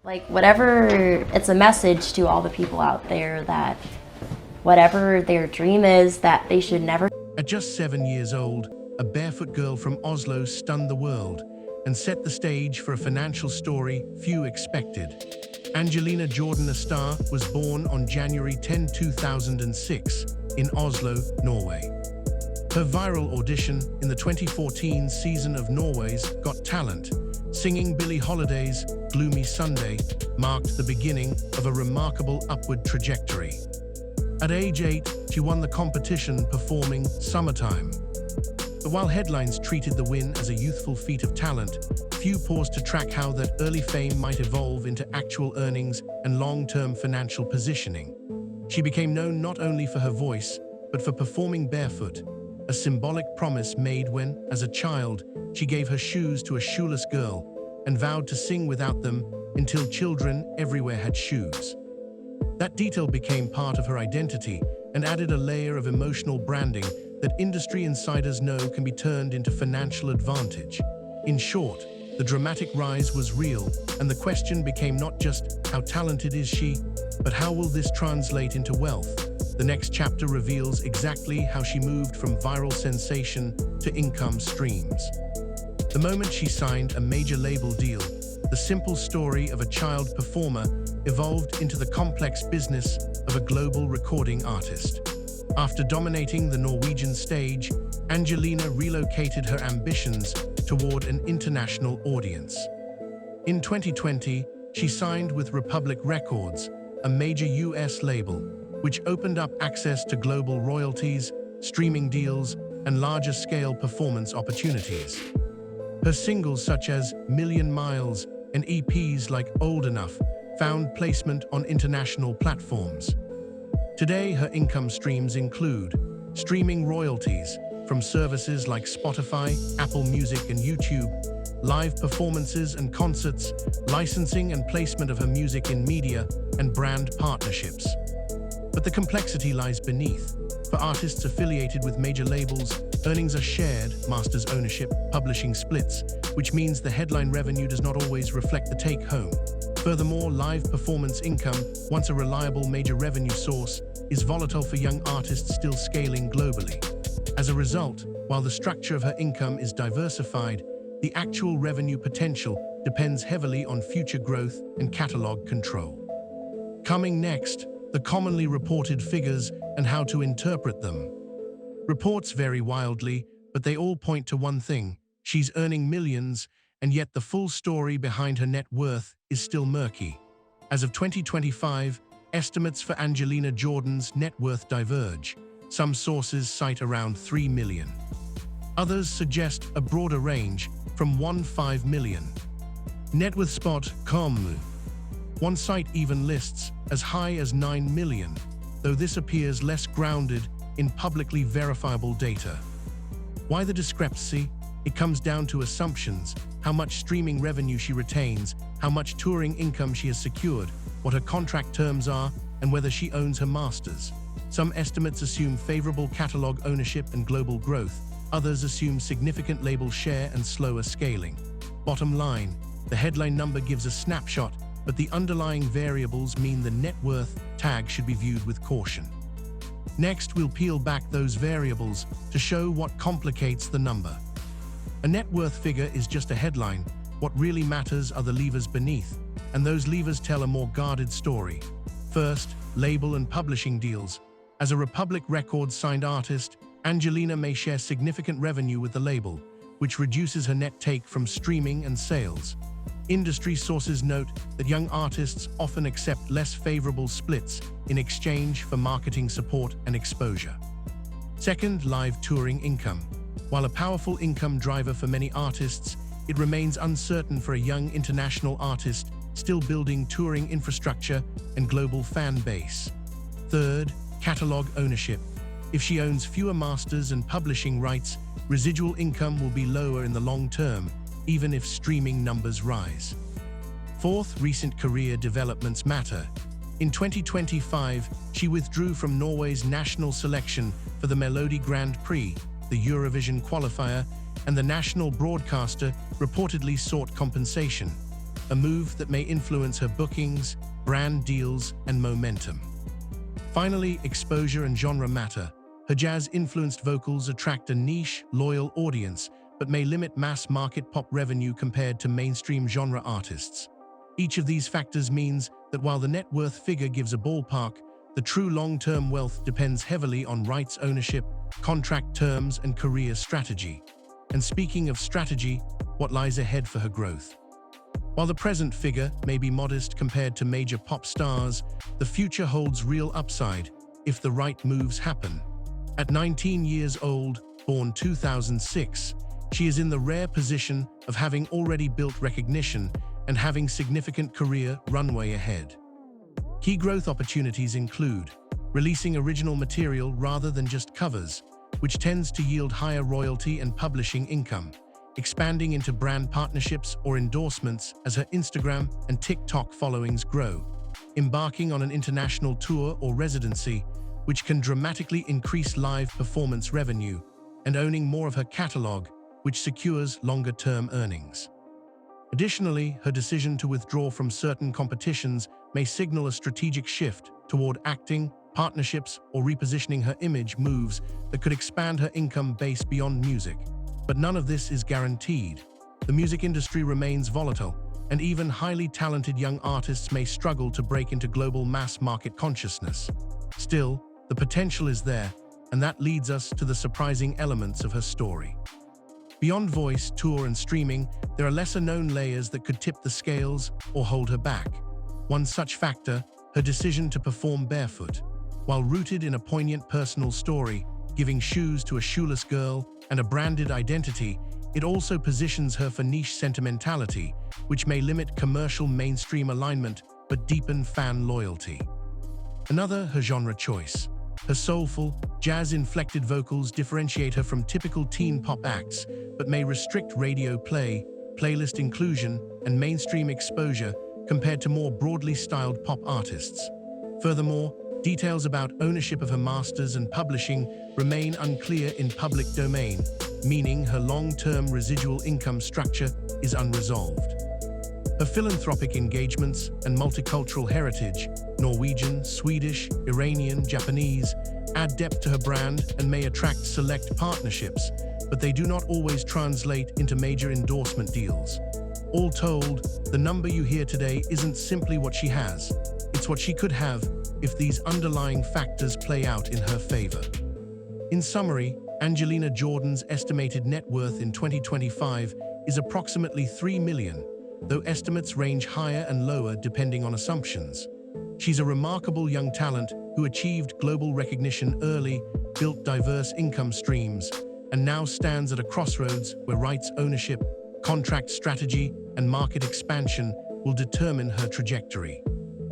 Like whatever, it's a message to all the people out there that whatever their dream is, that they should never. At just 7 years old, a barefoot girl from Oslo stunned the world and set the stage for a financial story few expected. Angelina Jordan, a star, was born on January 10, 2006, in Oslo, Norway. Her viral audition in the 2014 season of Norway's Got Talent, singing Billie Holiday's Gloomy Sunday, marked the beginning of a remarkable upward trajectory. At age 8, she won the competition performing Summertime. But while headlines treated the win as a youthful feat of talent, few paused to track how that early fame might evolve into actual earnings and long-term financial positioning. She became known not only for her voice, but for performing barefoot, a symbolic promise made when, as a child, she gave her shoes to a shoeless girl and vowed to sing without them until children everywhere had shoes. That detail became part of her identity and added a layer of emotional branding that industry insiders know can be turned into financial advantage. In short, the dramatic rise was real, and the question became not just how talented is she, but how will this translate into wealth? The next chapter reveals exactly how she moved from viral sensation to income streams. The moment she signed a major label deal, the simple story of a child performer evolved into the complex business of a global recording artist. After dominating the Norwegian stage, Angelina relocated her ambitions toward an international audience. In 2020, she signed with Republic Records, a major US label, which opened up access to global royalties, streaming deals, and larger-scale performance opportunities. Her singles such as Million Miles and EPs like Old Enough found placement on international platforms. Today, her income streams include streaming royalties from services like Spotify, Apple Music, and YouTube, live performances and concerts, licensing and placement of her music in media, and brand partnerships. But the complexity lies beneath. For artists affiliated with major labels, earnings are shared, masters ownership, publishing splits, which means the headline revenue does not always reflect the take-home. Furthermore, live performance income, once a reliable major revenue source, is volatile for young artists still scaling globally. As a result, while the structure of her income is diversified, the actual revenue potential depends heavily on future growth and catalog control. Coming next, the commonly reported figures and how to interpret them. Reports vary wildly, but they all point to one thing: she's earning millions, and yet the full story behind her net worth is still murky. As of 2025, estimates for Angelina Jordan's net worth diverge. Some sources cite around 3 million. Others suggest a broader range, from 1-5 million. Networthspot.com. One site even lists as high as 9 million, though this appears less grounded in publicly verifiable data. Why the discrepancy? It comes down to assumptions: how much streaming revenue she retains, how much touring income she has secured, what her contract terms are, and whether she owns her masters. Some estimates assume favorable catalog ownership and global growth. Others assume significant label share and slower scaling. Bottom line, the headline number gives a snapshot, but the underlying variables mean the net worth tag should be viewed with caution. Next, we'll peel back those variables to show what complicates the number. A net worth figure is just a headline. What really matters are the levers beneath, and those levers tell a more guarded story. First, label and publishing deals. As a Republic Records signed artist, Angelina may share significant revenue with the label, which reduces her net take from streaming and sales. Industry sources note that young artists often accept less favorable splits in exchange for marketing support and exposure. Second, live touring income. While a powerful income driver for many artists, it remains uncertain for a young international artist still building touring infrastructure and global fan base. Third, catalog ownership. If she owns fewer masters and publishing rights, residual income will be lower in the long term, even if streaming numbers rise. Fourth, recent career developments matter. In 2025, she withdrew from Norway's national selection for the Melodi Grand Prix, the Eurovision qualifier, and the national broadcaster reportedly sought compensation. a move that may influence her bookings, brand deals, and momentum. Finally, exposure and genre matter. Her jazz-influenced vocals attract a niche, loyal audience, but may limit mass-market pop revenue compared to mainstream genre artists. Each of these factors means that while the net worth figure gives a ballpark, the true long-term wealth depends heavily on rights ownership, contract terms, and career strategy. And speaking of strategy, what lies ahead for her growth? While the present figure may be modest compared to major pop stars, the future holds real upside if the right moves happen. At 19 years old, born 2006, she is in the rare position of having already built recognition and having significant career runway ahead. Key growth opportunities include releasing original material rather than just covers, which tends to yield higher royalty and publishing income, expanding into brand partnerships or endorsements as her Instagram and TikTok followings grow, embarking on an international tour or residency, which can dramatically increase live performance revenue, and owning more of her catalog, which secures longer-term earnings. Additionally, her decision to withdraw from certain competitions may signal a strategic shift toward acting, partnerships, or repositioning her image moves that could expand her income base beyond music. But none of this is guaranteed. The music industry remains volatile, and even highly talented young artists may struggle to break into global mass market consciousness. Still, the potential is there, and that leads us to the surprising elements of her story. Beyond voice, tour, and streaming, there are lesser-known layers that could tip the scales or hold her back. One such factor, her decision to perform barefoot. While rooted in a poignant personal story, giving shoes to a shoeless girl and a branded identity, it also positions her for niche sentimentality, which may limit commercial mainstream alignment but deepen fan loyalty. Another, her genre choice. Her soulful, jazz-inflected vocals differentiate her from typical teen pop acts, but may restrict radio play, playlist inclusion, and mainstream exposure compared to more broadly styled pop artists. Furthermore, details about ownership of her masters and publishing remain unclear in public domain, meaning her long-term residual income structure is unresolved. Her philanthropic engagements and multicultural heritage, Norwegian, Swedish, Iranian, Japanese, add depth to her brand and may attract select partnerships, but they do not always translate into major endorsement deals. All told, the number you hear today isn't simply what she has, it's what she could have if these underlying factors play out in her favor. In summary, Angelina Jordan's estimated net worth in 2025 is approximately $3 million, though estimates range higher and lower depending on assumptions. She's a remarkable young talent who achieved global recognition early, built diverse income streams, and now stands at a crossroads where rights ownership, contract strategy, and market expansion will determine her trajectory.